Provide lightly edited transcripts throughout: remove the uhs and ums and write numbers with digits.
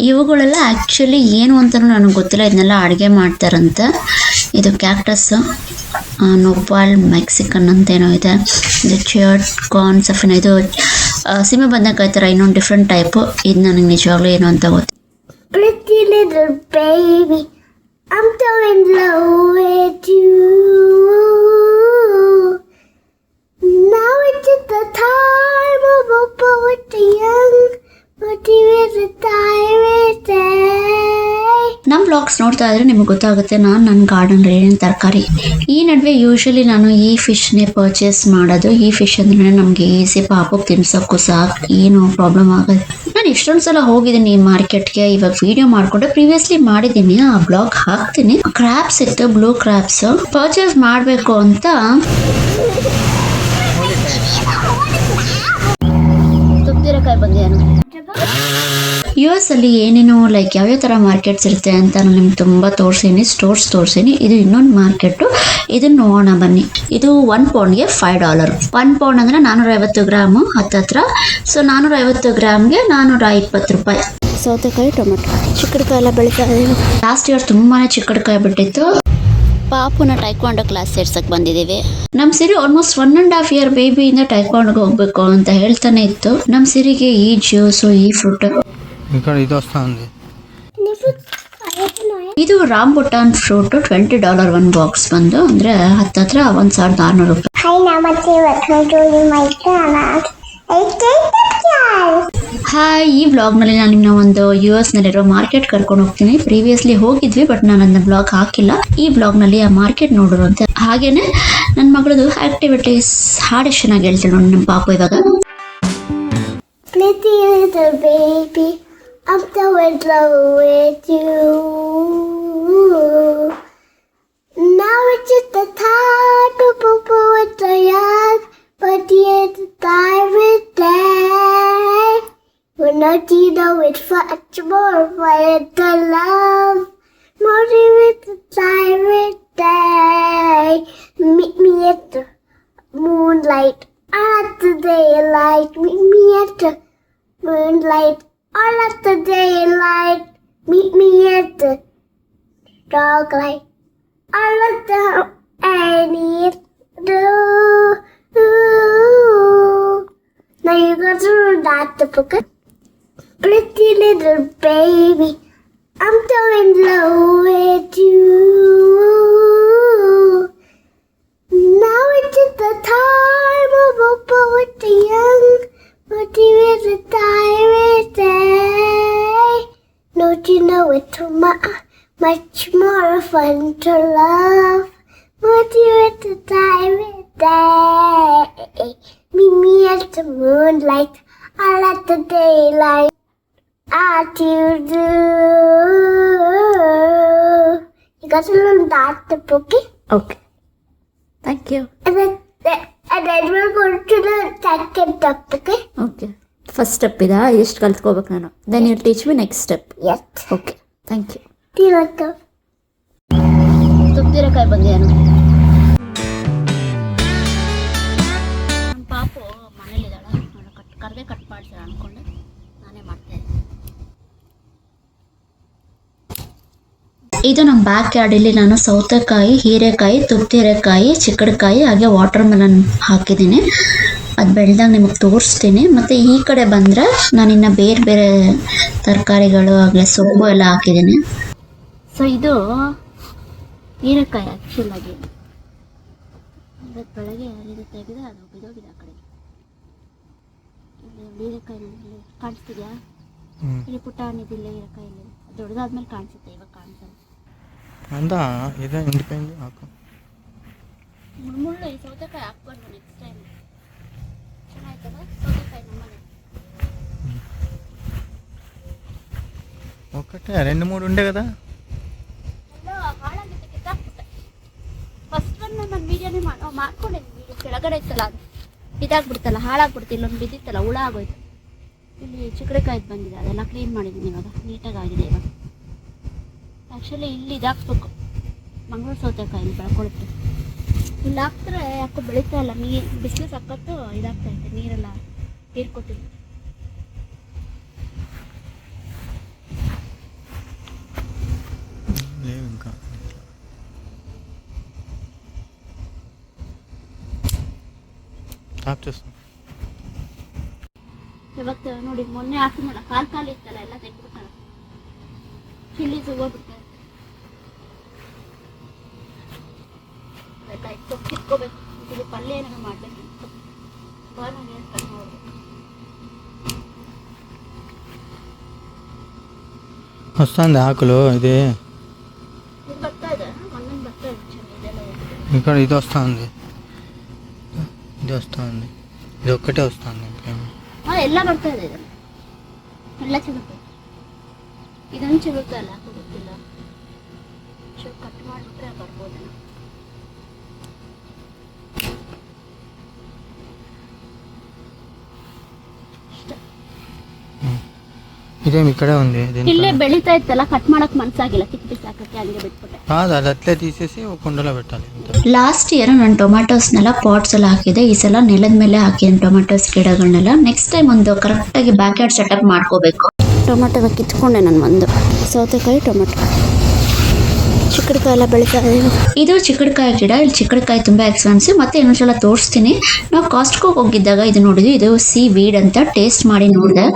ಇವುಗಳೆಲ್ಲ ಆ್ಯಕ್ಚುಲಿ ಏನು ಅಂತಲೂ ನನಗೆ ಗೊತ್ತಿಲ್ಲ. ಇದನ್ನೆಲ್ಲ ಅಡುಗೆ ಮಾಡ್ತಾರಂತೆ. ಇದು ಕ್ಯಾಕ್ಟಸ್, ನೋಪಾಲ್ ಮೆಕ್ಸಿಕನ್ ಅಂತೇನೋ ಇದೆ. ಇದು ಚರ್ಟ್ ಕಾರ್ನ್ ಸಫಿನ, ಇದು ಸೀಮೆ ಬದನೆಕಾಯಿ ಥರ ಇನ್ನೊಂದು ಡಿಫ್ರೆಂಟ್ ಟೈಪು. ಇದು ನನಗೆ ನಿಜವಾಗ್ಲೂ ಏನು ಅಂತ ಗೊತ್ತಿಲ್ಲ. Pretty little baby, I'm so in love with you. Now it's the time of a poet, the young, but he is a tyrant. ನಮ್ಮ ಬ್ಲಾಗ್ಸ್ ನೋಡ್ತಾ ಇದ್ರೆ ನಿಮಗೆ ಗೊತ್ತಾಗುತ್ತೆ ನಾನು ನನ್ನ ಗಾರ್ಡನ್ ಏನೇನು ತರಕಾರಿ. ಈ ನಡುವೆ ಯೂಶಲಿ ನಾನು ಈ ಫಿಶ್ನೇ ಪರ್ಚೇಸ್ ಮಾಡೋದು. ಈ ಫಿಶ್ ಅಂದ್ರೆ ನಮಗೆ ಈಸಿ, ಪಾಪಕ್ಕೆ ತಿನ್ಸೋಕ್ಕೂ ಸಾಕು, ಏನು ಪ್ರಾಬ್ಲಮ್ ಆಗೋದು. ನಾನು ಎಷ್ಟೊಂದು ಸಲ ಹೋಗಿದ್ದೀನಿ ಈ ಮಾರ್ಕೆಟ್ಗೆ. ಇವಾಗ ವಿಡಿಯೋ ಮಾಡಿಕೊಂಡೆ, ಪ್ರೀವಿಯಸ್ಲಿ ಮಾಡಿದ್ದೀನಿ, ಆ ಬ್ಲಾಗ್ ಹಾಕ್ತೀನಿ. ಕ್ರ್ಯಾಬ್ಸ್ ಇತ್ತು, ಬ್ಲೂ ಕ್ರ್ಯಾಬ್ಸ್ ಪರ್ಚೇಸ್ ಮಾಡಬೇಕು ಅಂತ ತುಪ್ಪಿರಕಾಯಿ ಬಂದಿದ್ದೇನೆ. US ಅಲ್ಲಿ ಏನೇನೋ ಲೈಕ್ ಯಾವ್ಯಾವ ಥರ ಮಾರ್ಕೆಟ್ಸ್ ಇರುತ್ತೆ ಅಂತ ನಾನು ನಿಮ್ಗೆ ತುಂಬ ತೋರಿಸೀನಿ, ಸ್ಟೋರ್ಸ್ ತೋರಿಸೀನಿ. ಇದು ಇನ್ನೊಂದು ಮಾರ್ಕೆಟು, ಇದನ್ನು ನೋಡೋಣ ಬನ್ನಿ. ಇದು 1 ಪೌಂಡ್ಗೆ $5. 1 ಪೌಂಡ್ ಅಂದರೆ 450 ಗ್ರಾಮು ಹತ್ತತ್ರ. ಸೊ 450 ಗ್ರಾಮ್ಗೆ $420. ಸೌತೆಕಾಯಿ, ಟೊಮೆಟೊ, ಚಿಕ್ಕಡಿಕಾಯಿ ಎಲ್ಲ ಬೆಳೀತಾ ಇದೆ. ಲಾಸ್ಟ್ ಇಯರ್ ತುಂಬಾ ಚಿಕ್ಕಡಿಕಾಯಿ ಬಿಟ್ಟಿತ್ತು. ಪಾಪುನ ಟೈಕ್ವಾಂಡೋ ಕ್ಲಾಸ್ ಸೇರ್ಸಕ್ಕೆ ಬಂದಿದ್ದೀವಿ. ನಮ್ಮ ಸಿರಿ ಆಲ್ಮೋಸ್ಟ್ 1.5 ಇಯರ್ ಬೇಬಿಯಿಂದ ಟೈಕ್ವಾಂಡೋಗೆ ಹೋಗ್ಬೇಕು ಅಂತ ಹೇಳ್ತಾನೆ ಇತ್ತು. ನಮ್ಮ ಸಿರಿಗೆ ಈ ಜ್ಯೂಸು, ಈ ಫ್ರೂಟ್, ಇದು ರಾಂಬುಟಾನ್ ಫ್ರೂಟ್ $20 1 ಬಾಕ್ಸ್ ಬಂದು, ಅಂದ್ರೆ ಹತ್ತತ್ರ $1,600. ಹಾಯ್, ಈ ಬ್ಲಾಗ್ನಲ್ಲಿ ನಾನು ನಿಮ್ಮನ್ನ ಒಂದು US ನಲ್ಲಿರೋ ಮಾರ್ಕೆಟ್ ಕರ್ಕೊಂಡು ಹೋಗ್ತೀನಿ. ಪ್ರೀವಿಯಸ್ಲಿ ಹೋಗಿದ್ವಿ, ಬಟ್ ನಾನು ಅದನ್ನ ಬ್ಲಾಗ್ ಹಾಕಿಲ್ಲ. ಈ ಬ್ಲಾಗ್ನಲ್ಲಿ ಆ ಮಾರ್ಕೆಟ್ ನೋಡಿರುವಂತೆ. ಹಾಗೇನೆ ನನ್ನ ಮಗಳದು ಆಕ್ಟಿವಿಟೀಸ್ ಹಾಡು ಚೆನ್ನಾಗಿ ಹೇಳ್ತಾಳೆ ನೋಡಿ ನಮ್ಮ ಪಾಪು ಇವಾಗ. Pretty little baby, I'm so in love with you. Now it's just the time to poop with the young, but yet the time is dead. We're not, you know, it's much more for the love. More with the time is dead. Meet me at the moonlight, at the daylight. Meet me at the moonlight, all at the daylight. Meet me at the dog light, all at the I need to. Now you got to that the book. Pretty little baby, I'm so in love with you. Now it's the time of a poet, the young, but he is a tyrant. Don't you know it's much more fun to love, but you is the tyrant. Meet me at the moonlight, all at the daylight. At you do. You got to learn that the book. Okay, thank you. And then we're going to the second step, okay? Okay, first step ಇದಾ, ಎಷ್ಟು ಕಲ್ತ್ಕೋಬೇಕು ನಾನು. Then you teach me next step. Yes. Okay, thank you. Tiraka. ತುಪ್ಪಿರಕಾಯಿ ಬಂದಿದ್ದೇನೆ. ನಮ್ಮ ಪಾಪು ಮನೇಲಿದ್ದಾಳೆ, ಕರ್ಗೆ cut ಮಾಡ್ತೀರ ಅಂದ್ಕೊಂಡು ನಾನೇ ಮಾಡ್ತೇನೆ. ಇದು ನಮ್ಮ ಬ್ಯಾಕ್ ಯಾರ್ಡಲ್ಲಿ ನಾನು ಸೌತೆಕಾಯಿ, ಹೀರೆಕಾಯಿ, ತುಪ್ಪಿರೆಕಾಯಿ, ಚಿಕ್ಕಡಿಕಾಯಿ, ಹಾಗೆ ವಾಟರ್ ಮೆಲನ್ ಹಾಕಿದ್ದೀನಿ. ಅದು ಬೆಳೆದಾಗ ನಿಮಗೆ ತೋರಿಸ್ತೀನಿ. ಮತ್ತು ಈ ಕಡೆ ಬಂದರೆ ನಾನಿನ್ನು ಬೇರೆ ಬೇರೆ ತರಕಾರಿಗಳು ಹಾಗೆ ಸೊಪ್ಪು ಎಲ್ಲ ಹಾಕಿದ್ದೀನಿ. ಸೊ ಇದು ಹೀರೆಕಾಯಿ ಆ್ಯಕ್ಚುಲಾಗಿ ಬೆಳಗ್ಗೆ ಇದು ತೆಗೆದು ಅದು ಬಿದೋಗಿದೆ ಆ ಕಡೆ. ಹೀರೆಕಾಯಿ ಕಾಣಿಸ್ತಿದ್ಯಾ? ಇಲ್ಲಿ ಪುಟಾಣಿದಿಲ್ಲ ಹೀರೆಕಾಯಲ್ಲಿ, ದೊಡ್ಡದಾದ್ಮೇಲೆ ಕಾಣಿಸುತ್ತೆ, ಇವಾಗ ಕಾಣಿಸಲ್ಲ. ಮುಳ್ಳು ಈ ಸೌತೆಕಾಯಿ ಹಾಕ್ಬಾರ್ದು ನೆಕ್ಸ್ಟ್ ಟೈಮ್. ಚೆನ್ನಾಯ್ತಲ್ಲ ಸೌತೆಕಾಯಿ ನಮ್ಮನೆ. ఒకటే 2-3 ఉండే కదా. ಹಾಳಾಗಿತ್ತು, ಕಿತ್ತಾಕ್ಬಿಟ್ಟೆ. ಫಸ್ಟ್ ಒನ್ ನಾನು ವೀಡಿಯೋನೇ ಮಾಡ್ಕೊಂಡಿದ್ದೀನಿ. ವೀಡಿಯೋ ಕೆಳಗಡೆ ಇತ್ತಲ್ಲ, ಅದು ಇದಾಗ್ಬಿಡ್ತಲ್ಲ, ಹಾಳಾಗ್ಬಿಡ್ತು. ಇಲ್ಲೊಂದು ಬಿದ್ದಿತ್ತಲ್ಲ, ಹುಳ ಆಗೋಯ್ತು. ಇಲ್ಲಿ ಚಿಕ್ಕಡಿಕಾಯ್ದು ಬಂದಿದೆ, ಅದೆಲ್ಲ ಕ್ಲೀನ್ ಮಾಡಿದ್ದೀನಿ. ಇವಾಗ ನೀಟಾಗಿ ಆಗಿದೆ. ಇವಾಗ ಆ್ಯಕ್ಚುಲಿ ಇಲ್ಲಿ ಇದಾಕ್ಬೇಕು, ಮಂಗಳೂರು ಸೌತೆಕಾಯಿ ಬೆಳ್ಕೊಳುತ್ತೆ. ಇಲ್ಲಿ ಹಾಕ್ತಾರೆ ಯಾಕೋ ಬೆಳೀತಾ ಇಲ್ಲ. ಬಿಸಿಲು ಸಕ್ಕತ್ತು ಇದಾಗ್ತಾ ಇದೆ, ನೀರೆಲ್ಲ ಹೀರ್ಕೊತಿದ್ವಿ. ಹಾಕ್ತಿಸ್ ಇವತ್ತು ನೋಡಿ ಮೊನ್ನೆ ಹಾಕಿದ್ನಲ್ಲ ಕಾಲು ಇತ್ತಲ್ಲ ಎಲ್ಲ ತೆಗ್ದ್ಬಿಟ್ಟಾರ ಚಿಲ್ಲಿ ಹೋಗ್ಬಿಡ್ತಾರೆ ಎಲ್ಲ ಇಟ್ಕೋಬೇಕು ಇದು ಪಲ್ಯ ಏನಾದ್ರು ಮಾಡಬೇಕು ಬಾರ್ನಾಗೆ ಕಟ್ ಮಾಡ್ಬೇಕು వస్తుంది ఆకులు ఇది ಇದು ಬರ್ತಾ ಇದೆ ಮಣ್ಣಿನ ಬರ್ತಾ ಇದೆ ಇದೆಲ್ಲ ఇక్కడ ఇది వస్తుంది ఇది వస్తుంది ఇది ఒక్కటే వస్తుంది ఇంకేమి ಎಲ್ಲ ಬರ್ತಾ ಇದೆ ಇದು ಎಲ್ಲ ಸಿಗುತ್ತೆ ಇದೊಂದು ಸಿಗುತ್ತೆ ಅಲ್ಲ ಗೊತ್ತಿಲ್ಲ ಕಟ್ ಮಾಡಿಬಿಟ್ರೆ ಬರ್ಬೋದು ఇదేమి ఇక్కడే ఉంది ఇల్లే ಬೆಳೀತಾ ಇತ್ತಲ್ಲ ಕಟ್ ಮಾಡಕ್ ಮನ್ಸಾಗಿಲ್ಲ ಕಿತ್ತು ಬಿಸಾಕಕ್ಕೆ ಹಂಗೆ ಬಿಟ್ಬಿಟ್ಟೆ కాదు అది అట్లే తీసేసి ఒక కుండలో పెట్టాలి ಲಾಸ್ಟ್ ಇಯರ್ ನಾನು ಟೊಮ್ಯಾಟೋಸ್ನೆಲ್ಲ ಪಾಟ್ಸ್ ಎಲ್ಲ ಹಾಕಿದೆ ಈ ಸಲ ನೆಲದ ಮೇಲೆ ಹಾಕಿದ್ದೀನಿ ಟೊಮ್ಯಾಟೋಸ್ ಗಿಡಗಳನ್ನೆಲ್ಲ ನೆಕ್ಸ್ಟ್ ಟೈಮ್ ಒಂದು ಕರೆಕ್ಟಾಗಿ ಬ್ಯಾಕ್ ಯಾರ್ಡ್ ಸೆಟಪ್ ಮಾಡ್ಕೋಬೇಕು ಟೊಮ್ಯಾಟೊ ಕಿತ್ಕೊಂಡೆ ನಾನು ಒಂದು ಸೌತೆಕಾಯಿ ಟೊಮ್ಯಾಟೊ ಚಿಕ್ಕಡಿಕಾಯಿ ಎಲ್ಲ ಬೆಳೀತಾ ಇದೆ ಇದು ಚಿಕ್ಕಡಿಕಾಯಿ ಗಿಡ ಇಲ್ಲಿ ಚಿಕ್ಕಡಿಕಾಯಿ ತುಂಬಾ ಎಕ್ಸ್ಪೆನ್ಸಿವ್ ಮತ್ತೆ ಇನ್ನೊಂದ್ಸಲ ತೋರಿಸ್ತೀನಿ ನಾವು ಕಾಸ್ಟ್ಕೋ ಹೋಗಿದ್ದಾಗ ಇದು ನೋಡಿದ್ವಿ ಇದು ಸೀ ವೀಡ್ ಅಂತ ಟೇಸ್ಟ್ ಮಾಡಿ ನೋಡಿದೆ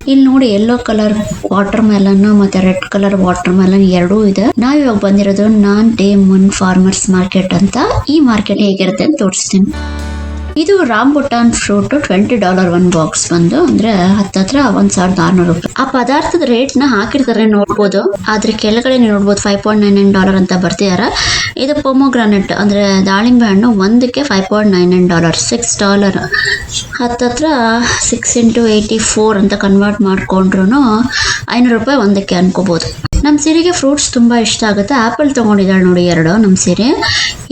ಇಲ್ಲಿ ನೋಡಿ ಯೆಲ್ಲೋ ಕಲರ್ ವಾಟರ್ ಮೆಲನ್ ಮತ್ತೆ ರೆಡ್ ಕಲರ್ ವಾಟರ್ ಮೆಲನ್ ಎರಡೂ ಇದೆ ನಾವ್ ಇವಾಗ ಬಂದಿರೋದು ನಾನ್ ಡೇ ಮುನ್ ಫಾರ್ಮರ್ಸ್ ಮಾರ್ಕೆಟ್ ಅಂತ ಈ ಮಾರ್ಕೆಟ್ ಹೇಗಿರುತ್ತೆ ಅಂತ ತೋರಿಸ್ತೀನಿ ಇದು ರಾಂಬುಟಾನ್ ಫ್ರೂಟ್ $20 ಒಂದು ಬಾಕ್ಸ್ ಬಂದು ಅಂದ್ರೆ ಹತ್ತತ್ರ $1,600 ಆ ಪದಾರ್ಥದ ರೇಟ್ ನ ಹಾಕಿರ್ತಾರೆ ನೋಡ್ಬೋದು ಆದ್ರೆ ಕೆಳಗಡೆ ನೋಡ್ಬೋದು $5.99 ಅಂತ ಬರ್ತಿದಾರ ಇದು ಪೊಮೊಗ್ರಾನೆಟ್ ಅಂದ್ರೆ ದಾಳಿಂಬೆ ಹಣ್ಣು ಒಂದಕ್ಕೆ $5.99 $6 ಹತ್ತತ್ರ 6 × 84 ಅಂತ ಕನ್ವರ್ಟ್ ಮಾಡ್ಕೊಂಡ್ರು $500 ಒಂದಕ್ಕೆ ಅನ್ಕೋಬಹುದು ನಮ್ಮ ಸಿರಿಗೆ ಫ್ರೂಟ್ಸ್ ತುಂಬಾ ಇಷ್ಟ ಆಗುತ್ತೆ ಆಪಲ್ ತಗೊಂಡಿದ್ದಾಳೆ ನೋಡಿ ಎರಡು ನಮ್ಮ ಸಿರಿ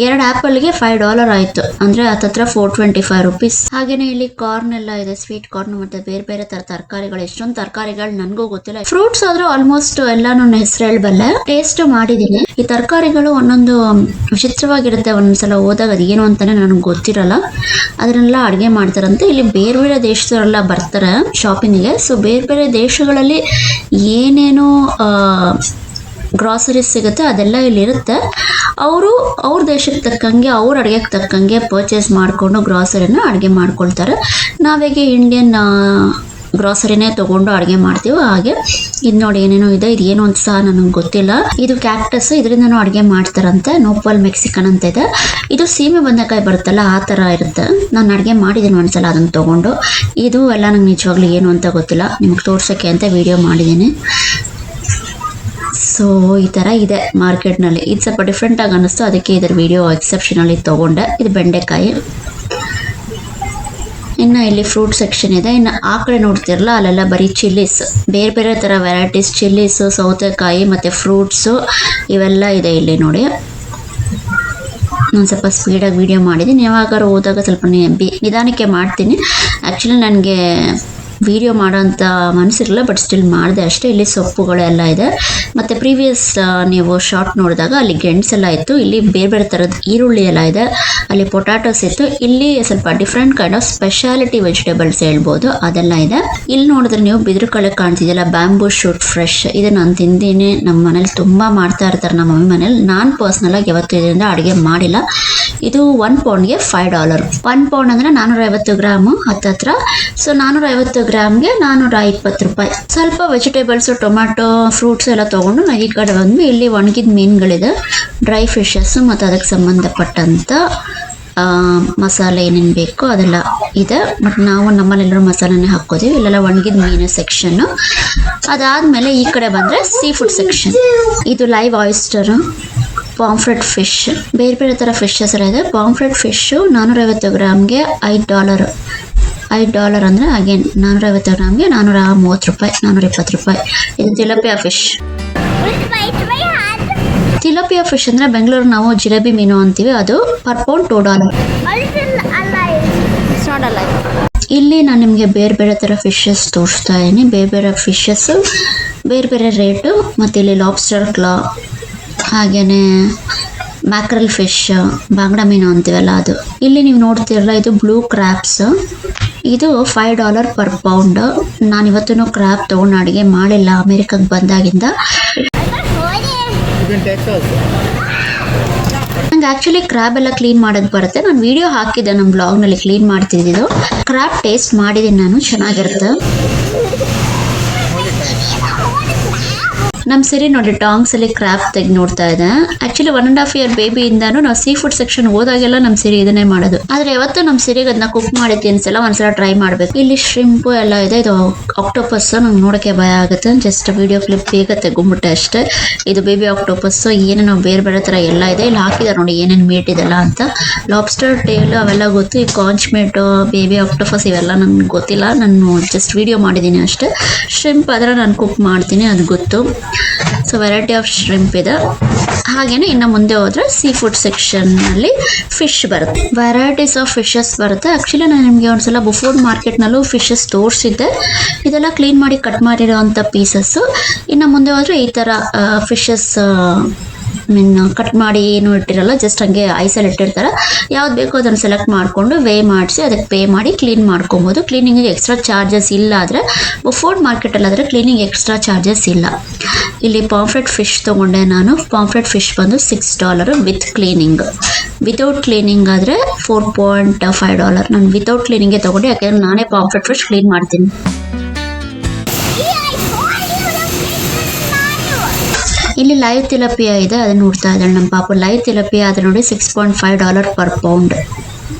2 ಆಪಲ್ಗೆ $5 ಆಯ್ತು ಅಂದ್ರೆ ಹತ್ತತ್ರ $425 ಹಾಗೇನೆ ಇಲ್ಲಿ ಕಾರ್ನ್ ಎಲ್ಲ ಇದೆ ಸ್ವೀಟ್ ಕಾರ್ನ್ ಮತ್ತೆ ಬೇರೆ ಬೇರೆ ತರ ತರಕಾರಿಗಳು ಎಷ್ಟೊಂದು ತರಕಾರಿಗಳು ನನಗೂ ಗೊತ್ತಿಲ್ಲ ಫ್ರೂಟ್ಸ್ ಆದ್ರೂ ಆಲ್ಮೋಸ್ಟ್ ಎಲ್ಲಾನು ಹೆಸರು ಹೇಳಬಲ್ಲೆ ಟೇಸ್ಟ್ ಮಾಡಿದೀನಿ ಈ ತರಕಾರಿಗಳು ಒಂದೊಂದು ವಿಚಿತ್ರವಾಗಿರುತ್ತೆ ಒಂದೊಂದ್ಸಲ ಹೋದಾಗ ಅದೇನು ಅಂತಾನೆ ನನಗೆ ಗೊತ್ತಿರಲ್ಲ ಅದನ್ನೆಲ್ಲ ಅಡುಗೆ ಮಾಡ್ತಾರಂತೆ ಇಲ್ಲಿ ಬೇರೆ ಬೇರೆ ದೇಶದವರೆಲ್ಲ ಬರ್ತಾರೆ ಶಾಪಿಂಗಿಗೆ ಸೊ ಬೇರೆ ಬೇರೆ ದೇಶಗಳಲ್ಲಿ ಏನೇನು ಗ್ರಾಸರೀಸ್ ಸಿಗುತ್ತೆ ಅದೆಲ್ಲ ಇಲ್ಲಿ ಇರುತ್ತೆ ಅವ್ರ ದೇಶಕ್ಕೆ ತಕ್ಕಂಗೆ ಅವ್ರ ಅಡುಗೆಗೆ ತಕ್ಕಂಗೆ ಪರ್ಚೇಸ್ ಮಾಡಿಕೊಂಡು ಗ್ರಾಸರಿನ ಅಡುಗೆ ಮಾಡ್ಕೊಳ್ತಾರೆ ನಾವೇಗೆ ಇಂಡಿಯನ್ ಗ್ರಾಸರಿನೇ ತಗೊಂಡು ಅಡುಗೆ ಮಾಡ್ತೀವಿ ಹಾಗೆ ಇದು ನೋಡಿ ಏನೇನೋ ಇದೆ ಇದು ಏನು ಅಂತ ಸಹ ನನಗೆ ಗೊತ್ತಿಲ್ಲ ಇದು ಕ್ಯಾಕ್ಟಸ್ ಇದರಿಂದನೂ ಅಡುಗೆ ಮಾಡ್ತಾರಂತೆ ನೋಪಲ್ ಮೆಕ್ಸಿಕನ್ ಅಂತ ಇದೆ ಇದು ಸೀಮೆ ಬಂದಕಾಯಿ ಬರುತ್ತಲ್ಲ ಆ ಥರ ಇರುತ್ತೆ ನಾನು ಅಡುಗೆ ಮಾಡಿದ್ದೀನಿ ಒಂದ್ಸಲ ಅದನ್ನು ತಗೊಂಡು ಇದು ಎಲ್ಲ ನಂಗೆ ನಿಜವಾಗ್ಲೂ ಏನು ಅಂತ ಗೊತ್ತಿಲ್ಲ ನಿಮ್ಗೆ ತೋರ್ಸೋಕ್ಕೆ ಅಂತ ವಿಡಿಯೋ ಮಾಡಿದ್ದೀನಿ ಸೊ ಈ ಥರ ಇದೆ ಮಾರ್ಕೆಟ್ನಲ್ಲಿ ಇದು ಸ್ವಲ್ಪ ಡಿಫ್ರೆಂಟಾಗಿ ಅನ್ನಿಸ್ತು ಅದಕ್ಕೆ ಇದರ ವಿಡಿಯೋ ಎಕ್ಸೆಪ್ಷನಲ್ಲಿ ತೊಗೊಂಡೆ ಇದು ಬೆಂಡೆಕಾಯಿ ಇನ್ನು ಇಲ್ಲಿ ಫ್ರೂಟ್ ಸೆಕ್ಷನ್ ಇದೆ ಇನ್ನು ಆ ಕಡೆ ನೋಡ್ತಿರಲ್ಲ ಅಲ್ಲೆಲ್ಲ ಬರೀ ಚಿಲ್ಲೀಸ್ ಬೇರೆ ಬೇರೆ ಥರ ವೆರೈಟೀಸ್ ಚಿಲ್ಲೀಸು ಸೌತೆಕಾಯಿ ಮತ್ತು ಫ್ರೂಟ್ಸು ಇವೆಲ್ಲ ಇದೆ ಇಲ್ಲಿ ನೋಡಿ ನಾನು ಸ್ವಲ್ಪ ಸ್ಪೀಡಾಗಿ ವಿಡಿಯೋ ಮಾಡಿದ್ದೀನಿ ಯಾವಾಗಾರು ಹೋದಾಗ ಸ್ವಲ್ಪ ನಿಧಾನಕ್ಕೆ ಮಾಡ್ತೀನಿ ಆ್ಯಕ್ಚುಲಿ ನನಗೆ ವಿಡಿಯೋ ಮಾಡೋಂಥ ಮನಸ್ಸಿರಲ್ಲ ಬಟ್ ಸ್ಟಿಲ್ ಮಾಡಿದೆ ಅಷ್ಟೇ ಇಲ್ಲಿ ಸೊಪ್ಪುಗಳೆಲ್ಲ ಇದೆ ಮತ್ತು ಪ್ರೀವಿಯಸ್ ನೀವು ಶಾರ್ಟ್ ನೋಡಿದಾಗ ಅಲ್ಲಿ ಗೆಣಸೆಲ್ಲ ಇತ್ತು ಇಲ್ಲಿ ಬೇರೆ ಬೇರೆ ಥರದ ಈರುಳ್ಳಿ ಎಲ್ಲ ಇದೆ ಅಲ್ಲಿ ಪೊಟ್ಯಾಟೋಸ್ ಇತ್ತು ಇಲ್ಲಿ ಸ್ವಲ್ಪ different kind of speciality vegetables ಹೇಳ್ಬೋದು ಅದೆಲ್ಲ ಇದೆ ಇಲ್ಲಿ ನೋಡಿದ್ರೆ ನೀವು ಬಿದಿರು ಕಳೆ ಕಾಣ್ತಿದೆಯಲ್ಲ ಬ್ಯಾಂಬೂ ಶೂಟ್ ಫ್ರೆಶ್ ಇದು ನಾನು ತಿಂದಿನಿ ನಮ್ಮ ಮನೇಲಿ ತುಂಬ ಮಾಡ್ತಾ ಇರ್ತಾರೆ ನಮ್ಮ ಮಮ್ಮಿ ಮನೇಲಿ ನಾನು ಪರ್ಸ್ನಲಾಗಿ ಯಾವತ್ತೂ ಇದರಿಂದ ಅಡುಗೆ ಮಾಡಿಲ್ಲ ಇದು 1 ಪೌಂಡ್ಗೆ $5 1 ಪೌಂಡ್ ಅಂದರೆ 450 ಗ್ರಾಮು ಹತ್ತತ್ರ ಸೊ 450 ಗ್ರಾಮ್ಗೆ $420 ಸ್ವಲ್ಪ ವೆಜಿಟೇಬಲ್ಸು ಟೊಮ್ಯಾಟೊ ಫ್ರೂಟ್ಸ್ ಎಲ್ಲ ತೊಗೊಂಡು ನಾವು ಈ ಕಡೆ ಬಂದ್ವಿ ಇಲ್ಲಿ ಒಣಗಿದ ಮೀನುಗಳಿದೆ ಡ್ರೈ ಫಿಶಸ್ಸು ಮತ್ತು ಅದಕ್ಕೆ ಸಂಬಂಧಪಟ್ಟಂಥ ಮಸಾಲೆ ಏನೇನು ಬೇಕೋ ಅದೆಲ್ಲ ಇದೆ ಬಟ್ ನಾವು ನಮ್ಮಲ್ಲೆಲ್ಲರೂ ಮಸಾಲೆನೇ ಹಾಕೋತೀವಿ ಇಲ್ಲೆಲ್ಲ ಒಣಗಿದ ಮೀನು ಸೆಕ್ಷನ್ನು ಅದಾದಮೇಲೆ ಈ ಕಡೆ ಬಂದರೆ ಸೀ ಫುಡ್ ಸೆಕ್ಷನ್ ಇದು ಲೈವ್ ಆಯಿಸ್ಟರು ಪಾಂಫ್ರೆಟ್ ಫಿಶ್ ಬೇರೆ ಬೇರೆ ಥರ ಫಿಶಸ್ ಎಲ್ಲ ಇದೆ ಪಾಂಫ್ರೆಟ್ ಫಿಶ್ಶು 450 ಗ್ರಾಮ್ಗೆ $5 $5 ಅಂದರೆ ಅಗೇನ್ 450 ಗ್ರಾಮ್ಗೆ $430 $420 ಇದು ತಿಲಪಿಯಾ ಫಿಶ್ ತಿಲಪಿಯಾ ಫಿಶ್ ಅಂದರೆ ಬೆಂಗಳೂರು ನಾವು ಜಿಲೇಬಿ ಮೀನು ಅಂತೀವಿ ಅದು ಪರ್ ಪೌಂಡ್ $2 ಇಲ್ಲಿ ನಾನು ನಿಮಗೆ ಬೇರೆ ಬೇರೆ ಥರ ಫಿಶಸ್ ತೋರಿಸ್ತಾ ಇದ್ದೀನಿ ಬೇರೆ ಬೇರೆ ಫಿಶಸ್ಸು ಬೇರೆ ಬೇರೆ ರೇಟು ಮತ್ತು ಇಲ್ಲಿ ಲಾಬ್ಸ್ಟರ್ ಕ್ಲಾ ಹಾಗೆಯೇ ಮ್ಯಾಕ್ರಲ್ ಫಿಶ್ ಬಾಂಗ್ಡಾ ಮೀನು ಅಂತೀವಲ್ಲ ಅದು ಇಲ್ಲಿ ನೀವು ನೋಡ್ತಿರಲ್ಲ ಇದು ಬ್ಲೂ ಕ್ರ್ಯಾಬ್ಸ್ ಇದು $5 ಪರ್ ಪೌಂಡ್ ನಾನು ಇವತ್ತೂ ಕ್ರ್ಯಾಬ್ ತೊಗೊಂಡು ಅಡುಗೆ ಮಾಡಿಲ್ಲ ಅಮೇರಿಕಾಗೆ ಬಂದಾಗಿಂದ ನಂಗೆ ಆ್ಯಕ್ಚುಲಿ ಕ್ರ್ಯಾಬ್ ಎಲ್ಲ ಕ್ಲೀನ್ ಮಾಡೋಕ್ಕೆ ಬರುತ್ತೆ. ನಾನು ವಿಡಿಯೋ ಹಾಕಿದ್ದೆ ನಮ್ಮ ಬ್ಲಾಗ್ನಲ್ಲಿ ಕ್ಲೀನ್ ಮಾಡ್ತಿದ್ದು. ಕ್ರ್ಯಾಬ್ ಟೇಸ್ಟ್ ಮಾಡಿದ್ದೀನಿ ನಾನು, ಚೆನ್ನಾಗಿರುತ್ತೆ. ನಮ್ಮ ಸಿರಿ ನೋಡಿ ಟಾಂಗ್ಸ್ ಅಲ್ಲಿ ಕ್ರಾಪ್ ತೆಗೆದು ನೋಡ್ತಾ ಇದೆ. ಆಕ್ಚುಲಿ 1.5 year ಬೇಬಿಯಿಂದಾನು ನಾವು ಸೀ ಫುಡ್ ಸೆಕ್ಷನ್ ಹೋದಾಗೆಲ್ಲ ನಮ್ಮ ಸಿರಿ ಇದನ್ನೇ ಮಾಡೋದು. ಆದ್ರೆ ಯಾವತ್ತೂ ನಮ್ಮ ಸಿರಿಗೆ ಅದನ್ನ ಕುಕ್ ಮಾಡಿದ್ದೆ ಅನ್ಸಲ್ಲ, ಒಂದ್ಸಲ ಟ್ರೈ ಮಾಡ್ಬೇಕು. ಇಲ್ಲಿ ಶ್ರಿಂಪ್ ಎಲ್ಲ ಇದೆ, ಇದು ಆಕ್ಟೋಪಸ್ ನಂಗೆ ನೋಡಕ್ಕೆ ಭಯ ಆಗುತ್ತೆ. ಜಸ್ಟ್ ವಿಡಿಯೋ ಕ್ಲಿಪ್ ಬೇಗ ತೆಗೊಂಡ್ಬಿಟ್ಟೆ ಅಷ್ಟೇ. ಇದು ಬೇಬಿ ಆಕ್ಟೋಪಸ್, ಏನೇನೋ ಬೇರೆ ಬೇರೆ ತರ ಎಲ್ಲ ಇದೆ. ಇಲ್ಲಿ ಹಾಕಿದಾರೆ ನೋಡಿ ಏನೇನು ಮೀಟ್ ಇದೆಲ್ಲ ಅಂತ. ಲಾಬ್ಸ್ಟರ್ ಟೇಲ್ ಅವೆಲ್ಲ ಗೊತ್ತು, ಈ ಕಾಂಚ್ ಮೀಟ್, ಬೇಬಿ ಆಕ್ಟೋಪಸ್ ಇವೆಲ್ಲ ನನ್ಗೆ ಗೊತ್ತಿಲ್ಲ. ನಾನು ಜಸ್ಟ್ ವಿಡಿಯೋ ಮಾಡಿದ್ದೀನಿ ಅಷ್ಟೇ. ಶ್ರಿಂಪ್ ಆದರೆ ನಾನು ಕುಕ್ ಮಾಡ್ತೀನಿ, ಅದು ಗೊತ್ತು. ಸೊ ವೆರೈಟಿ ಆಫ್ ಶ್ರಿಂಪ್ ಇದೆ. ಹಾಗೇನೆ ಇನ್ನು ಮುಂದೆ ಹೋದ್ರೆ ಸೀ ಫುಡ್ ಸೆಕ್ಷನ್ ಅಲ್ಲಿ ಫಿಶ್ ಬರುತ್ತೆ, ವೆರೈಟೀಸ್ ಆಫ್ ಫಿಶಸ್ ಬರುತ್ತೆ. ಆಕ್ಚುಲಿ ನಾನು ನಿಮಗೆ ಒಂದ್ಸಲ ಬುಫೋರ್ಡ್ ಮಾರ್ಕೆಟ್ನಲ್ಲೂ ಫಿಶಸ್ ತೋರಿಸಿದ್ದೆ. ಇದೆಲ್ಲ ಕ್ಲೀನ್ ಮಾಡಿ ಕಟ್ ಮಾಡಿರೋವಂಥ ಪೀಸಸ್ಸು. ಇನ್ನು ಮುಂದೆ ಹೋದ್ರೆ ಈ ಥರ ಫಿಶಸ್ ಕಟ್ ಮಾಡಿ ಏನು ಇಟ್ಟಿರಲ್ಲ, ಜಸ್ಟ್ ಹಂಗೆ ಐಸಲ್ಲಿ ಇಟ್ಟಿರ್ತಾರೆ. ಯಾವ್ದು ಬೇಕೋ ಅದನ್ನು ಸೆಲೆಕ್ಟ್ ಮಾಡಿಕೊಂಡು ವೇ ಮಾಡಿಸಿ ಅದಕ್ಕೆ ಪೇ ಮಾಡಿ ಕ್ಲೀನ್ ಮಾಡ್ಕೊಬೋದು. ಕ್ಲೀನಿಂಗಿಗೆ ಎಕ್ಸ್ಟ್ರಾ ಚಾರ್ಜಸ್ ಇಲ್ಲ. ಆದರೆ ಬುಫೋರ್ಡ್ ಮಾರ್ಕೆಟಲ್ಲಾದರೆ ಕ್ಲೀನಿಂಗ್ ಎಕ್ಸ್ಟ್ರಾ ಚಾರ್ಜಸ್ ಇಲ್ಲ. ಇಲ್ಲಿ ಪಾಂಫ್ರೆಟ್ ಫಿಶ್ ತೊಗೊಂಡೆ ನಾನು. ಪಾಂಫ್ರೆಟ್ ಫಿಶ್ ಬಂದು $6 ವಿತ್ ಕ್ಲೀನಿಂಗ್. ವಿತೌಟ್ ಕ್ಲೀನಿಂಗ್ ಆದರೆ $4.5. ನಾನು ವಿತೌಟ್ ಕ್ಲೀನಿಂಗ್ಗೆ ತೊಗೊಂಡೆ, ಯಾಕೆಂದರೆ ನಾನೇ ಪಾಂಫ್ರೆಟ್ ಫಿಶ್ ಕ್ಲೀನ್ ಮಾಡ್ತೀನಿ. ಇಲ್ಲಿ ಲೈವ್ ತಿಲಪಿಯಾ ಇದೆ, ಅದನ್ನ ನೋಡ್ತಾ ಇದ್ದಾಳೆ ನಮ್ಮ ಪಾಪ. ಲೈವ್ ತಿಲಪಿಯಾ ಆದರೆ ನೋಡಿ $6.5 ಪರ್ ಪೌಂಡ್,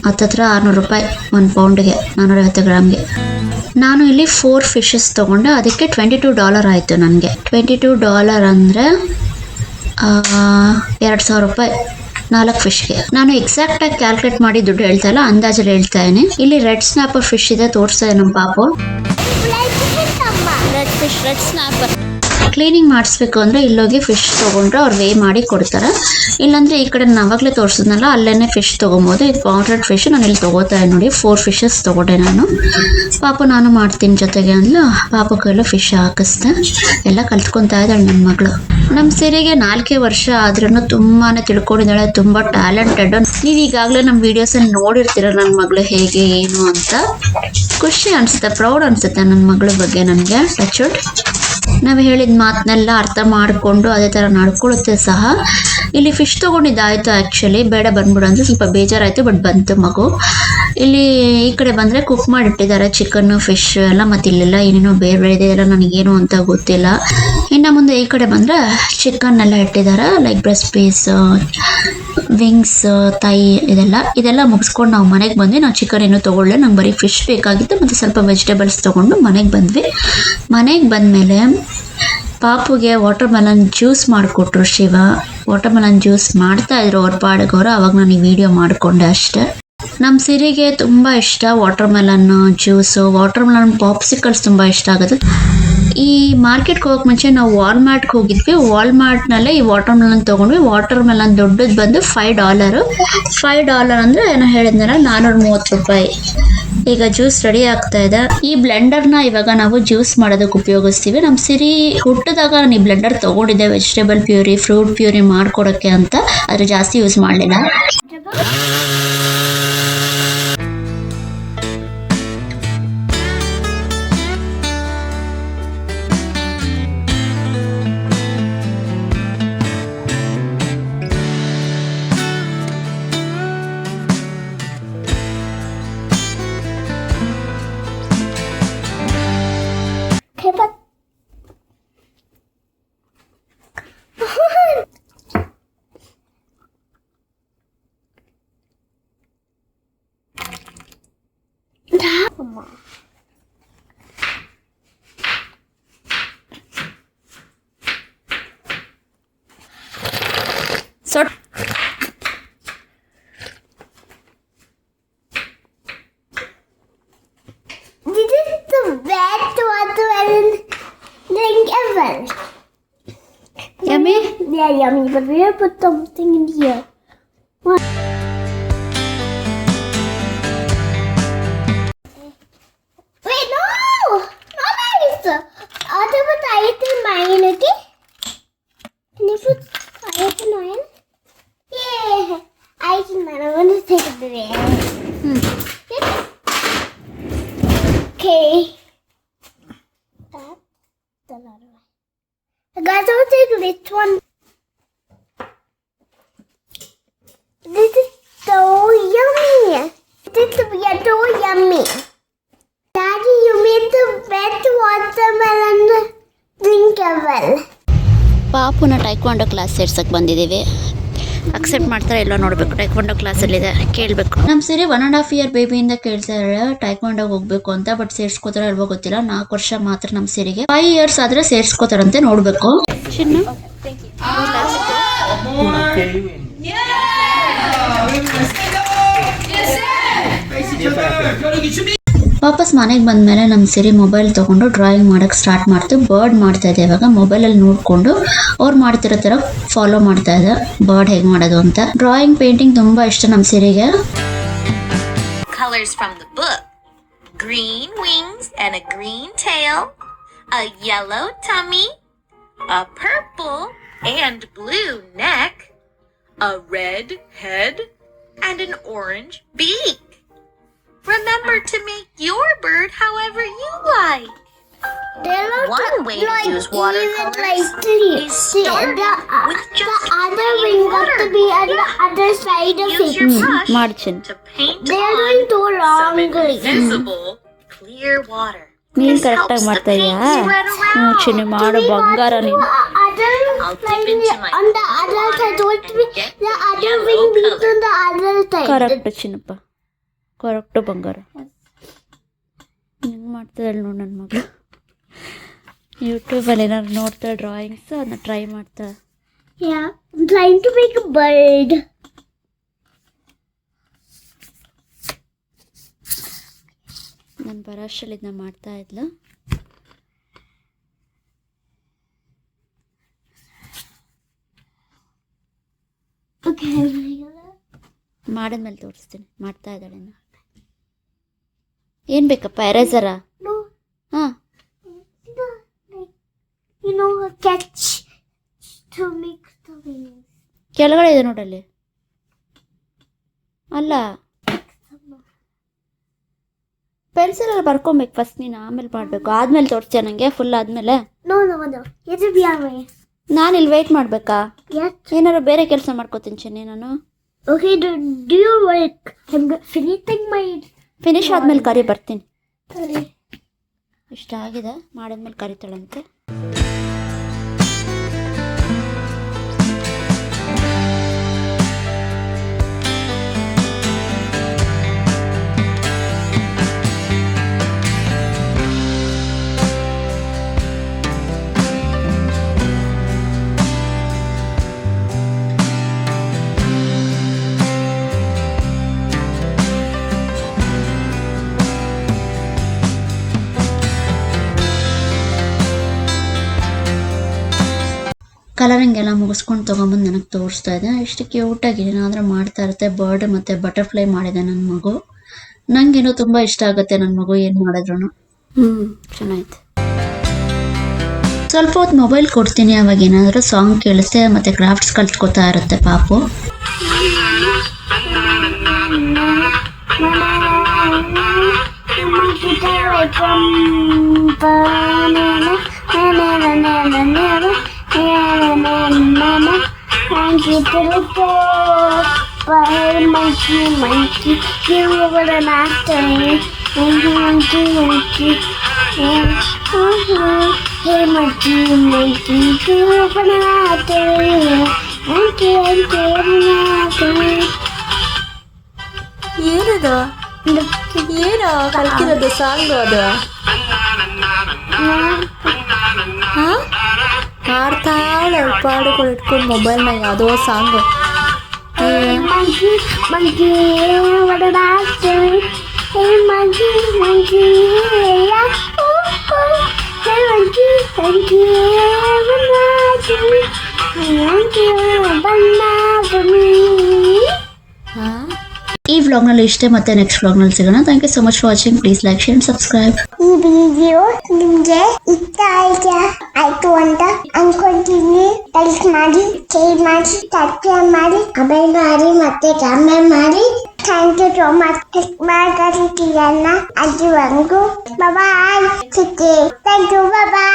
ಹತ್ತತ್ರ $600 1 ಪೌಂಡ್ಗೆ, 450 ಗ್ರಾಮ್ಗೆ. ನಾನು ಇಲ್ಲಿ 4 ಫಿಶಸ್ ತೊಗೊಂಡೆ, ಅದಕ್ಕೆ $22 ಆಯಿತು ನನಗೆ. $22 ಅಂದರೆ $2,000 4 ಫಿಶ್ಗೆ. ನಾನು ಎಕ್ಸಾಕ್ಟಾಗಿ ಕ್ಯಾಲ್ಕುಲೇಟ್ ಮಾಡಿ ದುಡ್ಡು ಹೇಳ್ತಾ ಇಲ್ಲ, ಅಂದಾಜಲ್ಲಿ ಹೇಳ್ತಾ ಇದ್ದೀನಿ. ಇಲ್ಲಿ ರೆಡ್ ಸ್ನ್ಯಾಪರ್ ಫಿಶ್ ಇದೆ, ತೋರಿಸ್ತಾ ಇದೆ ನಮ್ಮ ಪಾಪು. Red fish, red snapper. Cleaning ಮಾಡಿಸ್ಬೇಕು ಅಂದರೆ ಇಲ್ಲೋಗಿ ಫಿಶ್ ತೊಗೊಂಡ್ರೆ ಅವ್ರು ವೇ ಮಾಡಿ ಕೊಡ್ತಾರೆ. ಇಲ್ಲಾಂದರೆ ಈ ಕಡೆ ನಾವಾಗಲೇ ತೋರಿಸಿದ್ನಲ್ಲ ಅಲ್ಲೇ ಫಿಶ್ ತೊಗೊಬೋದು. ಇದು ಪಾಂಫ್ರೆಟ್ ಫಿಶ್ ನಾನು ಇಲ್ಲಿ ತೊಗೋತಾ ನೋಡಿ. 4 ಫಿಶಸ್ ತೊಗೊಂಡೆ ನಾನು. ಪಾಪು ನಾನು ಮಾಡ್ತೀನಿ ಜೊತೆಗೆ ಅಂದ್ಲು. ಪಾಪು ಕೈಲೂ ಫಿಶ್ ಹಾಕಿಸ್ದೆ. ಎಲ್ಲ ಕಲ್ತ್ಕೊತಾ ಇದ್ದಾಳೆ ನನ್ನ ಮಗಳು. ನಮ್ಮ ಸಿರಿಗೆ 4 ವರ್ಷ ಆದ್ರೂ ತುಂಬಾ ತಿಳ್ಕೊಂಡಿದ್ದಾಳೆ, ತುಂಬ ಟ್ಯಾಲೆಂಟೆಡ್. ನೀವು ಈಗಾಗಲೇ ನಮ್ಮ ವೀಡಿಯೋಸಲ್ಲಿ ನೋಡಿರ್ತೀರ ನನ್ನ ಮಗಳು ಹೇಗೆ ಏನು ಅಂತ. ಖುಷಿ ಅನಿಸುತ್ತೆ, ಪ್ರೌಡ್ ಅನಿಸುತ್ತೆ ನನ್ನ ಮಗಳ ಬಗ್ಗೆ ನನಗೆ. ಟಚ್ವುಡ್ ನಾವು ಹೇಳಿದ ಮಾತನ್ನೆಲ್ಲ ಅರ್ಥ ಮಾಡಿಕೊಂಡು ಅದೇ ಥರ ನಡ್ಕೊಳ್ಳುತ್ತೆ ಸಹ. ಇಲ್ಲಿ ಫಿಶ್ ತೊಗೊಂಡಿದ್ದಾಯಿತು. ಆ್ಯಕ್ಚುಲಿ ಬೇಡ ಬಂದ್ಬಿಡು ಅಂದರೆ ಸ್ವಲ್ಪ ಬೇಜಾರಾಯಿತು, ಬಟ್ ಬಂತು ಮಗು. ಇಲ್ಲಿ ಈ ಕಡೆ ಬಂದರೆ ಕುಕ್ ಮಾಡಿಟ್ಟಿದ್ದಾರೆ ಚಿಕನ್ನು, ಫಿಶ್ ಎಲ್ಲ. ಮತ್ತು ಇಲ್ಲೆಲ್ಲ ಏನೇನೋ ಬೇರೆ ಬೇರೆ ಇದೆಯಲ್ಲ, ನನಗೇನು ಅಂತ ಗೊತ್ತಿಲ್ಲ. ಇನ್ನು ಮುಂದೆ ಈ ಕಡೆ ಬಂದರೆ ಚಿಕನ್ ಎಲ್ಲ ಇಟ್ಟಿದ್ದಾರೆ, ಲೈಕ್ ಬ್ರೆಸ್ಟ್ ಪೀಸ್, ವಿಂಗ್ಸ್, ತೈ, ಇದೆಲ್ಲ ಮುಗಿಸ್ಕೊಂಡು ನಾವು ಮನೆಗೆ ಬಂದ್ವಿ. ನಾವು ಚಿಕನ್ ಏನೂ ತೊಗೊಳ್ಳೆ, ನಂಗೆ ಬರೀ ಫಿಶ್ ಬೇಕಾಗಿತ್ತು ಮತ್ತು ಸ್ವಲ್ಪ ವೆಜಿಟೇಬಲ್ಸ್ ತೊಗೊಂಡು ಮನೆಗೆ ಬಂದ್ವಿ. ಮನೆಗೆ ಬಂದಮೇಲೆ ಪಾಪುಗೆ ವಾಟರ್ ಮೆಲನ್ ಜ್ಯೂಸ್ ಮಾಡಿಕೊಟ್ರು ಶಿವ. ವಾಟರ್ ಮೆಲನ್ ಜ್ಯೂಸ್ ಮಾಡ್ತಾಯಿದ್ರು ಅವ್ರ ಪಾಡಿಗೆ ಅವರು. ಅವಾಗ ನಾನು ಈ ವಿಡಿಯೋ ಮಾಡಿಕೊಂಡೆ ಅಷ್ಟೇ. ನಮ್ಮ ಸಿರಿಗೆ ತುಂಬ ಇಷ್ಟ watermelon juice. Watermelon popsicles ತುಂಬ ಇಷ್ಟ ಆಗುತ್ತೆ. ಈ ಮಾರ್ಕೆಟ್ಗೆ ಹೋಗೋಕೆ ಮುಂಚೆ ನಾವು ವಾಲ್ಮಾರ್ಟ್ಗೆ ಹೋಗಿದ್ವಿ. ವಾಲ್ಮಾರ್ಟ್ನಲ್ಲೇ ಈ ವಾಟರ್ ಮೆಲನ್ ತೊಗೊಂಡ್ವಿ. ವಾಟರ್ ಮೆಲನ್ ದೊಡ್ಡದು ಬಂದು $5 ಅಂದರೆ ಏನೋ ಹೇಳಿದ್ನಲ್ಲ, $430. ಈಗ ಜ್ಯೂಸ್ ರೆಡಿ ಆಗ್ತಾ ಇದೆ. ಈ ಬ್ಲೆಂಡರ್ನ ಇವಾಗ ನಾವು ಜ್ಯೂಸ್ ಮಾಡೋದಕ್ಕೆ ಉಪಯೋಗಿಸ್ತೀವಿ. ನಮ್ಮ ಸಿರಿ ಹುಟ್ಟಿದಾಗ ನಾನು ಈ ಬ್ಲೆಂಡರ್ ತೊಗೊಂಡಿದ್ದೆ, ವೆಜಿಟೇಬಲ್ ಪ್ಯೂರಿ, ಫ್ರೂಟ್ ಪ್ಯೂರಿ ಮಾಡ್ಕೊಡೋಕ್ಕೆ ಅಂತ. ಆದರೆ ಜಾಸ್ತಿ ಯೂಸ್ ಮಾಡಲಿಲ್ಲ. Okay, but So this is the best water drink ever. Yummy. Yeah, yummy, but we have put something in here. What? Wait, no! Not nice! I'll put ice in mine, okay? Can you put ice in mine? Yeah! Ice in mine. I want to take it away. Okay. That's a lot of it. Guys, I'll take this one. so yummy. Daddy, you made the best watermelon drinkable. ಪಾಪುನ taekwondo class ಸೇರ್ಸಕ್ಕೆ ಬಂದಿದ್ದೀವಿ. Accept ಮಾಡ್ತಾರೆ ಎಲ್ಲ ನೋಡಬೇಕು. Taekwondo ಕ್ಲಾಸಲ್ಲಿದೆ, ಕೇಳಬೇಕು. ನಮ್ಮ ಸರಿ 1.5 year ಬೇಬಿಯಿಂದ ಕೇಳ್ತಾ ಇದ್ದಾರೆ ಟೈಕ್ವಾಂಡೋಗೆ ಹೋಗ್ಬೇಕು ಅಂತ. ಬಟ್ ಸೇರಿಸ್ಕೋತಾರ ಅಲ್ವೋ ಗೊತ್ತಿಲ್ಲ. 4 ವರ್ಷ ಮಾತ್ರ ನಮ್ಮ ಸರಿಗೆ. 5 years ಆದರೆ ಸೇರಿಸ್ಕೋತಾರಂತೆ, ನೋಡಬೇಕು. ಚಿನ್ನು ವಾಪಸ್ ಮನೆಗೆ ಬಂದಮೇಲೆ ನಮ್ಮ ಸಿರಿ ಮೊಬೈಲ್ ತೊಗೊಂಡು ಡ್ರಾಯಿಂಗ್ ಮಾಡೋಕ್ಕೆ ಸ್ಟಾರ್ಟ್ ಮಾಡ್ತು. ಬರ್ಡ್ ಮಾಡ್ತಾ ಇದೆ ಇವಾಗ. ಮೊಬೈಲಲ್ಲಿ ನೋಡಿಕೊಂಡು ಅವ್ರು ಮಾಡ್ತಿರೋ ಥರ ಫಾಲೋ ಮಾಡ್ತಾ ಇದೆ ಬರ್ಡ್ ಹೇಗೆ ಮಾಡೋದು ಅಂತ. ಡ್ರಾಯಿಂಗ್ ಪೇಂಟಿಂಗ್ ತುಂಬ ಇಷ್ಟ ನಮ್ಮ ಸಿರಿಗೆ. Colors from the book: green wings and a green tail, a yellow tummy, a purple and blue neck, a red head, and an orange beak. Remember to make your bird however you like. There are One way to use watercolors is start with the just other plain wing got water. to be on the other side of Use your it. brush ಮಾಡಿ ಚಿನ್ನು. to paint They are on doing too some wrongly. invisible clear water. ನೀನು This ಕರೆಕ್ಟಾಗಿ helps the ಮಾಡ್ತಾ paint ಇದೀಯಾ? spread ಚಿನ್ನು around. ಮಾಡೋ ಬಂಗಾರ ನೀನು. I'll dip into my On the other side, don't and be get the the other yellow wing beats color. on the other side. Correct ಚಿನ್ನಪ್ಪ, correct ಬಂಗಾರ. ಹೆಂಗೆ ಮಾಡ್ತಾಳೆ ನೋಡಿ ನನ್ನ ಮಗಳು. ಯೂಟ್ಯೂಬಲ್ಲಿ ಏನಾದ್ರು ನೋಡ್ತಾಳೆ ಡ್ರಾಯಿಂಗ್ಸ್, ಅದನ್ನ ಟ್ರೈ ಮಾಡ್ತಾಳೆ. Yeah, I'm trying to make a bird. ನನ್ನ ಬರೋಷ್ಟರಲ್ಲಿ ಇದನ್ನ ಮಾಡ್ತಾ ಇದ್ಲು. Okay, ಮಾಡಿದ್ಮೇಲೆ ತೋರಿಸ್ತೀನಿ. ಮಾಡ್ತಾ ಇದ್ದಾಳೆ. ಏನು ಬೇಕಪ್ಪ? ಎರೇಸರಾ? no, ಹಾಂ, no, like, you know, a catch to make the wings. ಕೆಳಗಡೆ ಇದೆ ನೋಡಲ್ಲಿ. ಅಲ್ಲ, ಪೆನ್ಸಿಲಲ್ಲಿ ಬರ್ಕೊಬೇಕು ಫಸ್ಟ್ ನೀನು, ಆಮೇಲೆ ಮಾಡಬೇಕು. ಆದಮೇಲೆ ತೋರಿಸ್ತೀಯ ನನಗೆ? ಫುಲ್ ಆದಮೇಲೆ? No, no, no. You have to be away. ನಾನು ಇಲ್ಲಿ ವೆಯ್ಟ್ ಮಾಡಬೇಕಾ? Yes. ಏನಾದ್ರು ಬೇರೆ ಕೆಲಸ ಮಾಡ್ಕೋತೀನಿ ಚಿನ್ನಿ ನಾನು. Okay, do your work. I'm finishing my. Finish ಆದಮೇಲೆ ಕರಿ ಬರ್ತೀನಿ. Sorry. ಇಷ್ಟ ಆಗಿದೆ, ಮಾಡಿದ್ಮೇಲೆ ಕರಿತಾಳಂತೆ. ಕಲರಿಂಗ್ ಎಲ್ಲ ಮುಗಿಸ್ಕೊಂಡು ತೊಗೊಂಬಂದು ನನಗೆ ತೋರಿಸ್ತಾ ಇದೆ. ಇಷ್ಟು ಕ್ಯೂಟಾಗಿ ಏನಾದರೂ ಮಾಡ್ತಾ ಇರುತ್ತೆ. ಬರ್ಡ್ ಮತ್ತು ಬಟರ್ಫ್ಲೈ ಮಾಡಿದೆ ನನ್ನ ಮಗು. ನನಗೇನೋ ತುಂಬ ಇಷ್ಟ ಆಗುತ್ತೆ ನನ್ನ ಮಗು ಏನು ಮಾಡಿದ್ರು. ಚೆನ್ನಾಯ್ತು. ಸ್ವಲ್ಪ ಹೊತ್ತು ಮೊಬೈಲ್ ಕೊಡ್ತೀನಿ, ಅವಾಗ ಏನಾದರೂ ಸಾಂಗ್ ಕೇಳಿಸ್ತೆ ಮತ್ತು ಕ್ರಾಫ್ಟ್ಸ್ ಕಲ್ತ್ಕೋತಾ ಇರುತ್ತೆ ಪಾಪು. Monkey, you were an actor. Monkey. Hey, monkey, you were an actor. Monkey, ಏನದು? ಏನೋ ಕಲ್ತಿರೋದು ಸಾಂಗು ಅದು? ಹಾಂ, ಹಾಡ್ತಾಳೆ ಪಾಡುಗಳು ಇಟ್ಕೊಂಡು ಮೊಬೈಲ್ನಾಗ ಯಾವುದೋ song. monkey, what an actor. Hey, monkey, yeah. Hey, monkey, have a nice day. Monkey, banana for me. ಹಾಂ, ಈ ವ್ಲಾಗ್ನಲ್ಲಿ ಇಷ್ಟೇ, ಮತ್ತೆ ನೆಕ್ಸ್ಟ್ ವ್ಲಾಗ್ನಲ್ಲಿ ಸಿಗೋಣ. Thank you so much for watching. Please like, share, subscribe. ಈ ವಿಡಿಯೋ ನಿಮಗೆ ಇಷ್ಟ ಆಯ್ತು ಅಂತ ಅನ್ಕೊಂತೀನಿ. ಲೈಕ್ ಮಾಡಿ, ಶೇರ್ ಮಾಡಿ, ಸಬ್ಸ್ಕ್ರೈಬ್ ಮಾಡಿ, ಕಮೆಂಟ್ ಮಾಡಿ, ಮತ್ತೆ ಕಮೆಂಟ್ ಮಾಡಿ. Thank you so much. ಮಾತಾಡ್ತಿದ್ದಲ್ಲ ಅಲ್ಲಿವರೆಗೂ ಬಾಯ್. Thank you, bye.